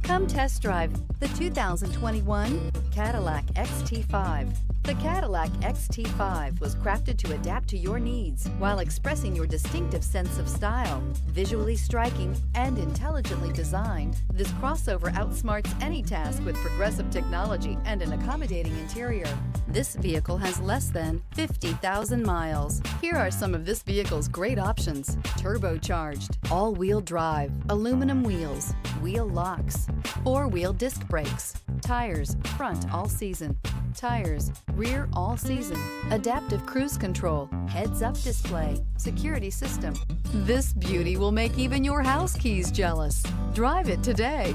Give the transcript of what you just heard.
Come test drive the 2021 Cadillac XT5. The Cadillac XT5 was crafted to adapt to your needs while expressing your distinctive sense of style. Visually striking and intelligently designed, this crossover outsmarts any task with progressive technology and an accommodating interior. This vehicle has less than 50,000 miles. Here are some of this vehicle's great options: turbocharged, all-wheel drive, aluminum wheels, wheel locks, four-wheel disc brakes, tires front all season, tires rear all season, adaptive cruise control, heads-up display, security system. This beauty will make even your house keys jealous. Drive it today.